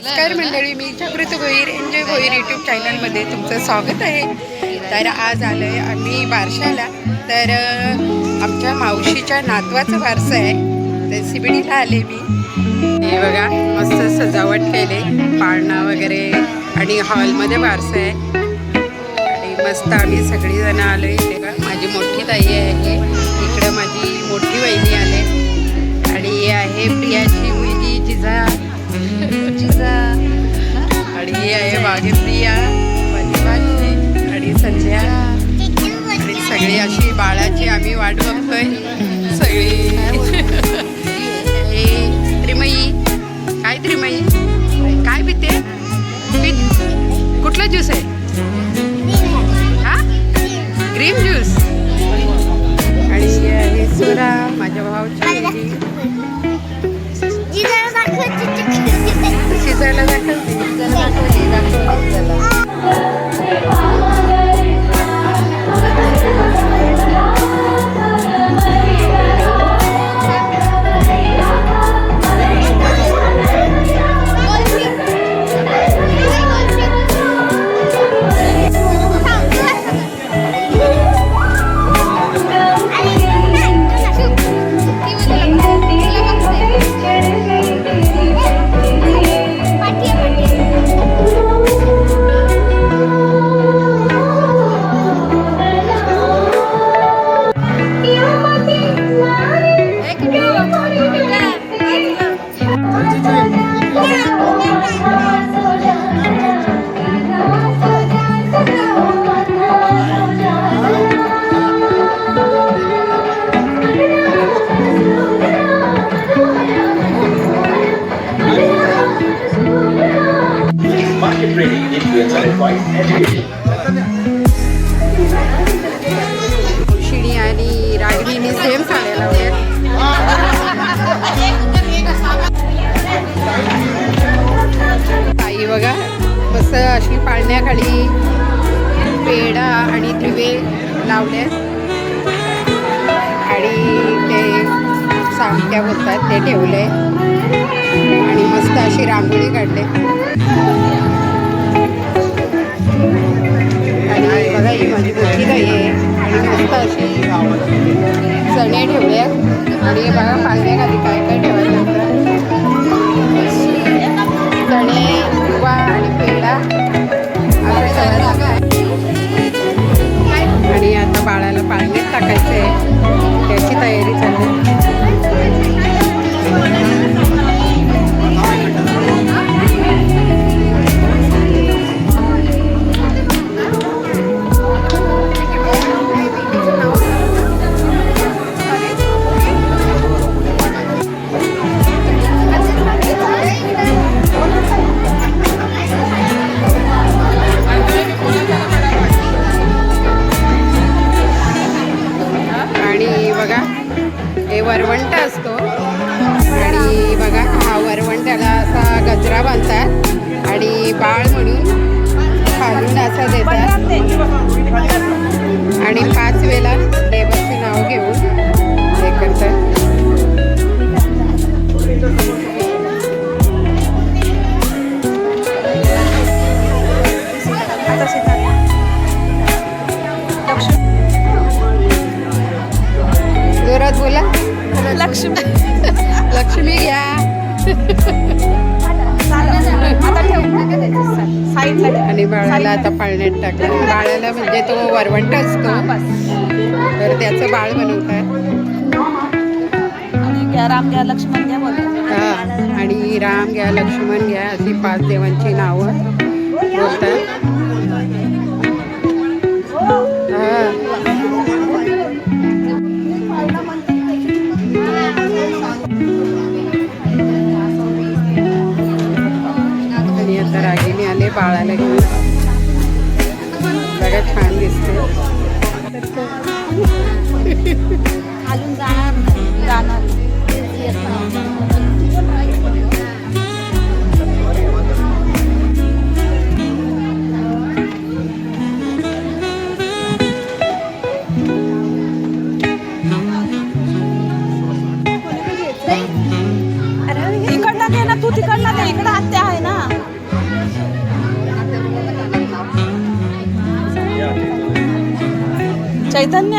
नमस्कार मंडळी, मी जागृती Bhoir enjoy Bhoir YouTube चॅनलमध्ये तुमचं स्वागत आहे. तर आज आलो आहे आम्ही बारशाला. तर आमच्या मावशीच्या नातवाचं बारसं आहे, तर सिबडीला आले मी. हे बघा मस्त सजावट केले, पाळणा वगैरे आणि हॉलमध्ये बारसं आहे आणि मस्त आम्ही सगळीजणं आलो आहे. तेव्हा माझी मोठी ताई आहे, इकडं माझी मोठी वहिनी आले आणि ही आहे प्रियाची मुलगी जिजा आणि ही आहे भाग्यप्रिया माझी भाची आणि संध्या आणि सगळी अशी बाळाची आम्ही वाट बघतोय सगळी. हे त्रिमयी, काय त्रिमयी काय पिते? कुठला ज्यूस आहे हा? Green juice. आणि हे सुरा माझ्या भावाची मुलगी शिजायला दाखवते. शिणी आणि रागिणीने सेम साड्या लावल्या. ताई बघा मस्त अशी पाळण्याखाली पेढा आणि दिवे लावले आणि ते सामट्या बोलतात ते ठेवले आणि मस्त अशी रांगोळी काढले. आणि बघा ही माझी मोठी ताई आहे आणि मस्त अशी चणे ठेवले आणि बघा पाळण्याखाली काय काय ठेवायचं चणे दुवा आणि पेढा असं सगळं जागा आहे. आणि आता बाळाला पाळण्यात टाकायचं आहे, त्याची तयारी चालली. हे वरवंट असतो आणि बघा हा वरवंट्याला असा गजरा बांधतात आणि बाळ म्हणून खालून असा देतात आणि 5 वेळा देवाचे नाव घेऊन हे करतात. जोरात बोला. लक्ष्मी लक्ष्मी घ्या. आणि बाळाला आता पाळण्यात टाकलं. बाळाला म्हणजे तो वरवंट असतो तर त्याचं बाळ बनवतात. राम घ्या लक्ष्मण घ्या हा आणि राम घ्या लक्ष्मण घ्या अशी 5 देवांची नावं बोलतात. आणि आता रागिणी आले बाळाला घेऊन. बघा छान दिसते. इकडनं घे ना तू, तिकडनं घे. इकडं हत्या आहे ना. चैतन्य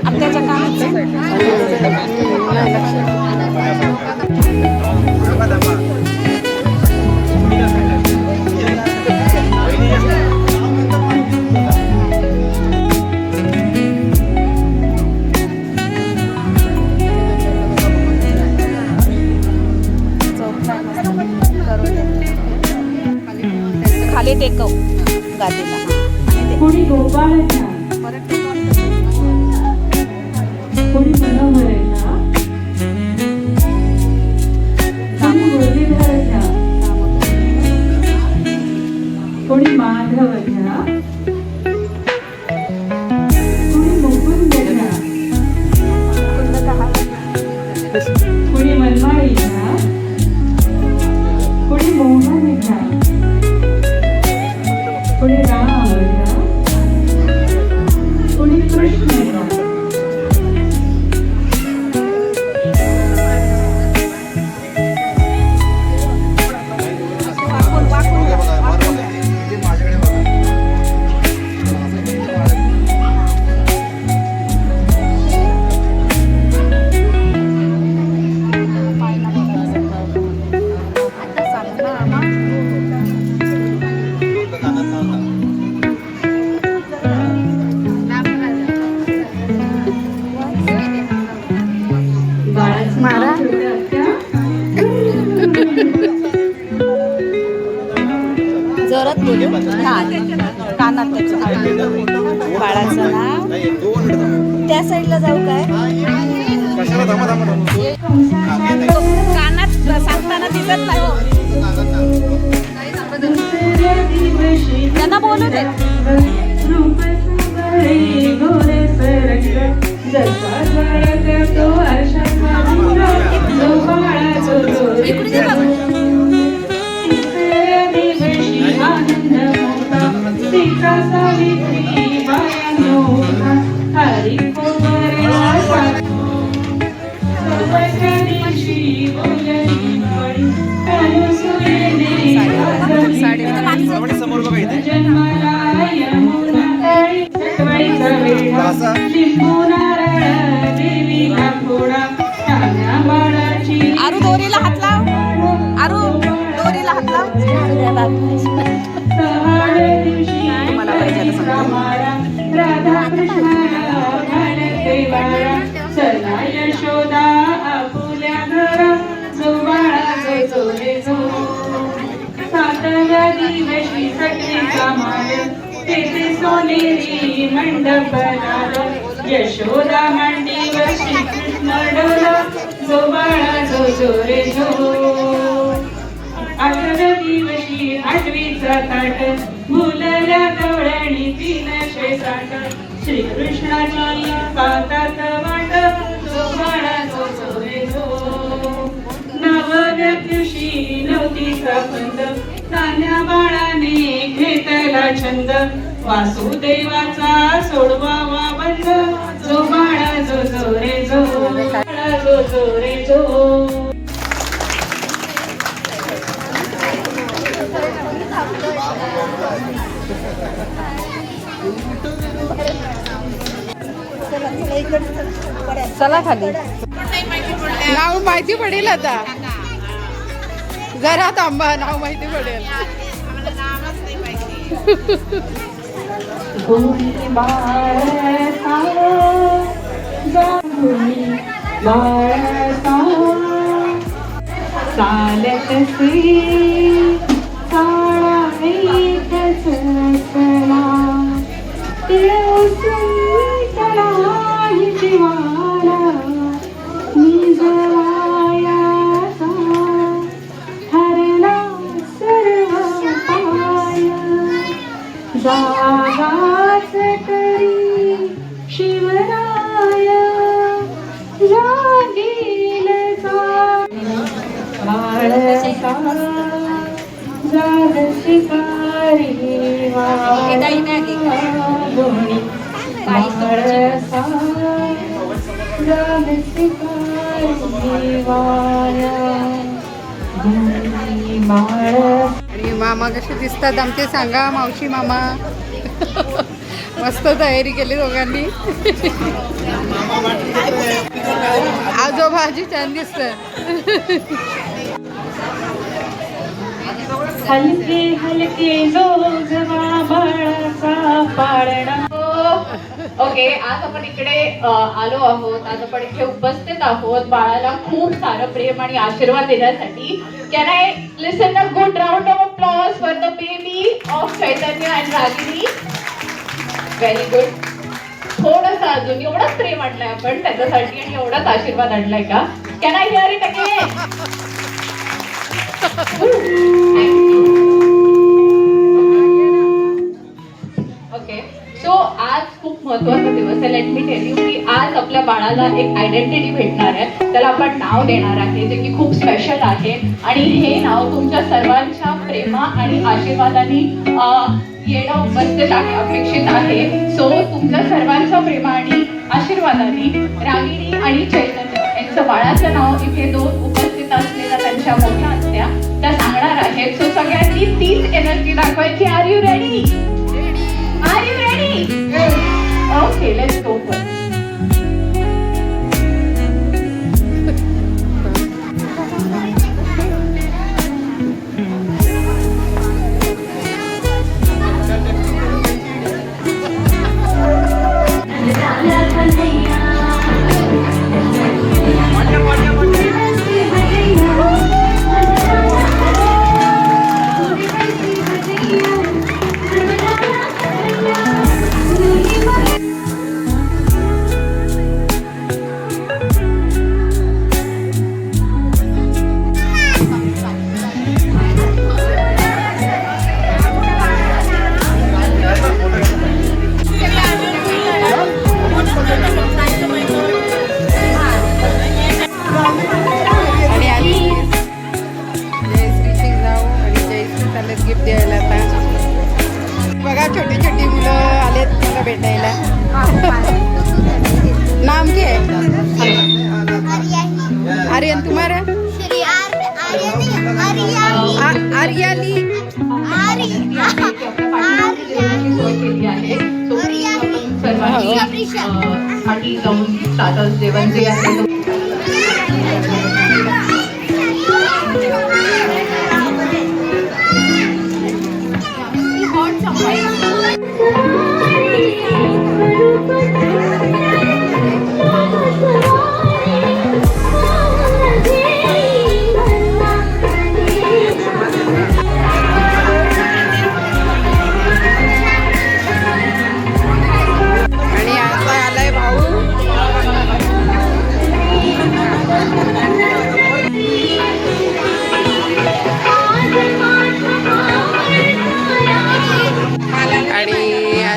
आत्याच्या कानाचं खाली टेकव गादीला कोणी गोपाळ कोणी मनोहर कोणी मुरलीधर कोणी माधव कोणी मुकुंद कोणी मनमाळी कोणी मोहन कोणी राम कोणी कृष्ण मारा जरत बोलू कानात त्याचं बाळाचं नाव त्या साईडला जाऊ काय कानात सांगताना दिसत नाही हो त्यांना बोलू दे आरू दोरीला हात लाव आरू दोरीला हात लाव तुम्हाला पाहिजे यशोदा आपुल्या घरा जो बाळा जो रे जो सातव्या दिवशी सगळीचा माळ तेथे सोनेरी मंडप बनवला यशोदा मांडीवर श्रीकृष्ण डोला जो बाळा जो रे जो आठव्या दिवशी आठवीचा ताट मुलल्या गवळणी 360 श्रीकृष्णाची पातात वाट जो बाळा जो रे जो नवव्या दिवशी नवतीचा पंत तान्या बाळाने घेतला छंद वासुदेवाचा सोडवावा बंद जो बाळा जो रे जो बाळा जो रे जो चला खाली नाव माहिती पडेल आता जरा थांबा नाव माहिती पडेल चालत से काळा एकच चला जीवाला निजवायाचा हरला सर्व पाय जागाच करी शिवराय जागील बाळसा जाग शिकारी वाणी बाळसा जाग शिकारी वाया बाळ मामा कसे दिसतात आमचे सांगा मावशी मामा. मस्त तयारी केली दोघांनी. आजोबाजी छान दिसतात. हलके हलके जोजवा बाळाचा पाळणा. ओके, आज आपण इकडे आलो आहोत. आज आपण इथे उपस्थित आहोत बाळाला खूप सारं प्रेम आणि आशीर्वाद देण्यासाठी. Can I listen a good round of applause for the baby of Chaitanya and Ragini. Very good. थोडंसं अजून एवढंच प्रेम आणलंय आपण त्याच्यासाठी आणि एवढाच आशीर्वाद आणलाय का? Can I hear it again? Okay, so आज खूप महत्वाचा दिवस आहे. लेट मी टेल यू की आज आपल्या बाळाला एक आयडेंटिटी भेटणार आहे. त्याला आपण नाव देणार आहे जे की खूप स्पेशल आहे आणि हे नाव तुमच्या सर्वांच्या प्रेमा आणि आशीर्वादाने येणं उपस्थित आहे, अपेक्षित आहे. सो तुमच्या सर्वांच्या प्रेमा आणि आशीर्वादाने रागिणी आणि चैतन्य यांचं बाळाचं नाव इथे दोन उपस्थित असलेल्या त्यांच्या मोठ्या आत्या त्या सांगणार आहेत. सो सगळ्यांनी तीच एनर्जी दाखवायची. Are you ready? Are you ready? Okay, let's go for it. Gift द्यायला आता बघा. छोटी छोटी मुलं आलेत मला भेटायला. नाम क्या है? आर्यन. तुम्हारा? आर्याली. आणि जाऊन स्टार्टर्स जेवण जे आहे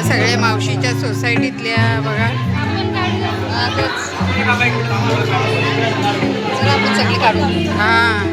सगळ्या मावशीच्या सोसायटीतल्या बघा. सगळी काढून. हां,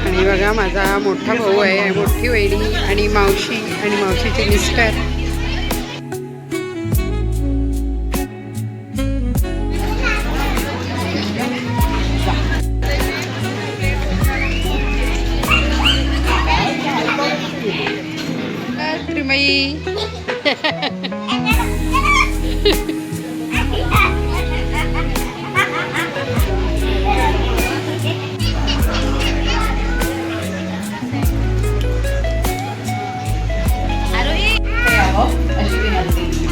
आणि बघा माझा मोठा भाऊ आहे, मोठी वहिनी आणि मावशी आणि मावशीचे मिस्टर. त्रिमयी. अशी विनंती.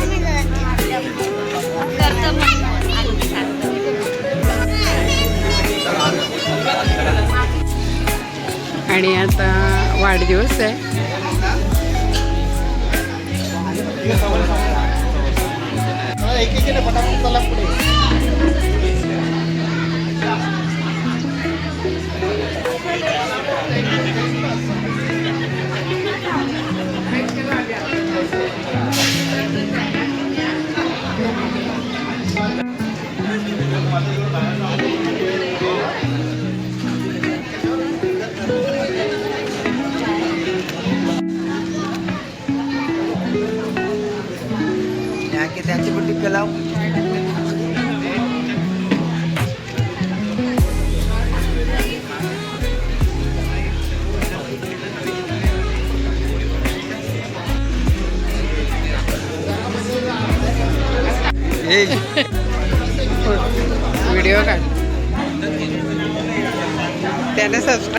आणि आता वाढदिवस आहे. त्यांची पण टिक्का लाव. व्हिडिओ काढ. त्याने सबस्क्राईब.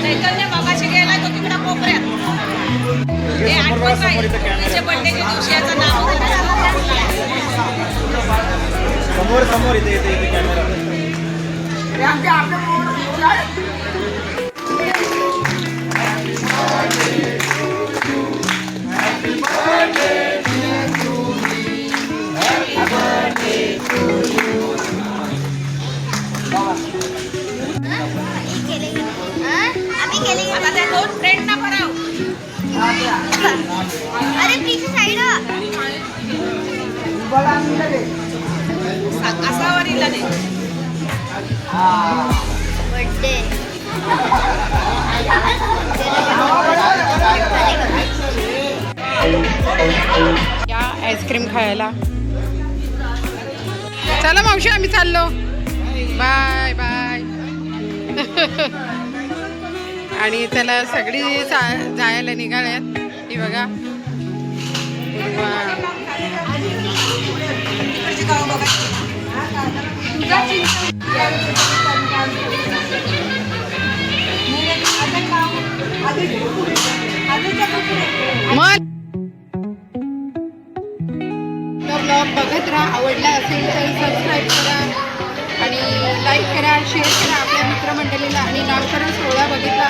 चैतन्य मागाशी गेला तो तिकडे कोपऱ्यात. हे आठवण नाही तिच्या बर्थडेच्या दिवशी याचं नाव समोर समोर इथे इथे इथे कॅमेरा. आता त्या दोन फ्रेंड ना भराव. अरे प्लीज साईड असावर इला दे बर्थडे. या आईस्क्रीम खायला. चला मावशी आम्ही चाललो. Bye bye. आणि त्याला सगळी जायला निघाल्यात. ही बघा. ब्लॉग बघत राहा. आवडला असेल तर सबस्क्राईब करा आणि लाईक करा, शेअर करा आपल्या मित्रमंडळीला. आणि नामकरण सोहळा बघितला